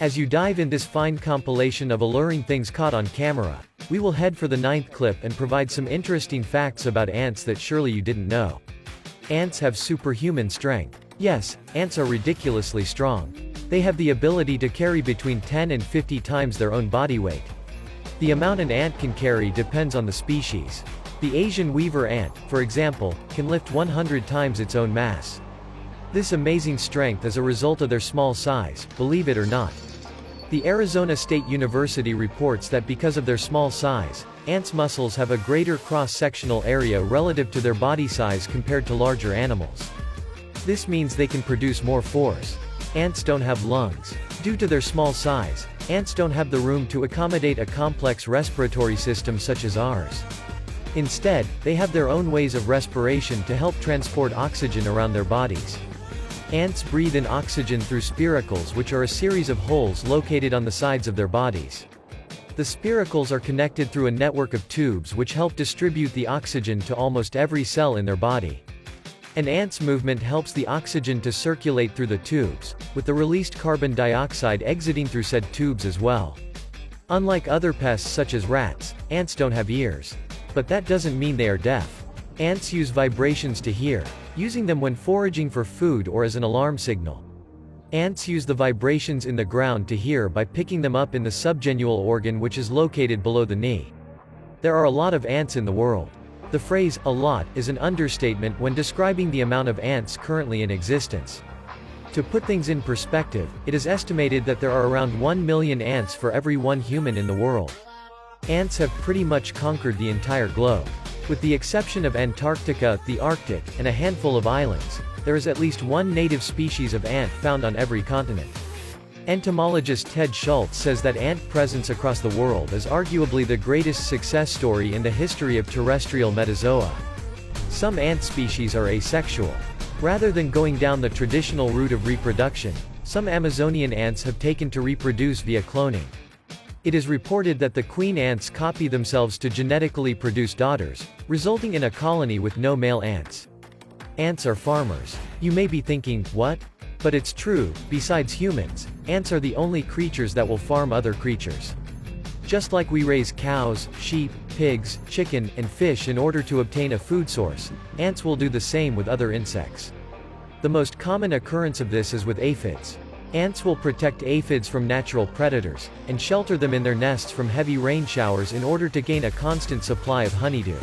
As you dive in this fine compilation of alluring things caught on camera, we will head for the 9th clip and provide some interesting facts about ants that surely you didn't know. Ants have superhuman strength. Yes, ants are ridiculously strong. They have the ability to carry between 10 and 50 times their own body weight. The amount an ant can carry depends on the species. The Asian weaver ant, for example, can lift 100 times its own mass. This amazing strength is a result of their small size, believe it or not. The Arizona State University reports that because of their small size, ants' muscles have a greater cross-sectional area relative to their body size compared to larger animals. This means they can produce more force. Ants don't have lungs. Due to their small size, ants don't have the room to accommodate a complex respiratory system such as ours. Instead, they have their own ways of respiration to help transport oxygen around their bodies. Ants breathe in oxygen through spiracles, which are a series of holes located on the sides of their bodies. The spiracles are connected through a network of tubes which help distribute the oxygen to almost every cell in their body. An ant's movement helps the oxygen to circulate through the tubes, with the released carbon dioxide exiting through said tubes as well. Unlike other pests such as rats, ants don't have ears. But that doesn't mean they are deaf. Ants use vibrations to hear, using them when foraging for food or as an alarm signal. Ants use the vibrations in the ground to hear by picking them up in the subgenual organ, which is located below the knee. There are a lot of ants in the world. The phrase, "a lot," is an understatement when describing the amount of ants currently in existence. To put things in perspective, it is estimated that there are around 1 million ants for every 1 human in the world. Ants have pretty much conquered the entire globe. With the exception of Antarctica, the Arctic, and a handful of islands, there is at least one native species of ant found on every continent. Entomologist Ted Schultz says that ant presence across the world is arguably the greatest success story in the history of terrestrial metazoa. Some ant species are asexual. Rather than going down the traditional route of reproduction, some Amazonian ants have taken to reproduce via cloning. It is reported that the queen ants copy themselves to genetically produce daughters, resulting in a colony with no male ants. Ants are farmers. You may be thinking, what? But it's true, besides humans, ants are the only creatures that will farm other creatures. Just like we raise cows, sheep, pigs, chicken, and fish in order to obtain a food source, ants will do the same with other insects. The most common occurrence of this is with aphids. Ants will protect aphids from natural predators, and shelter them in their nests from heavy rain showers in order to gain a constant supply of honeydew.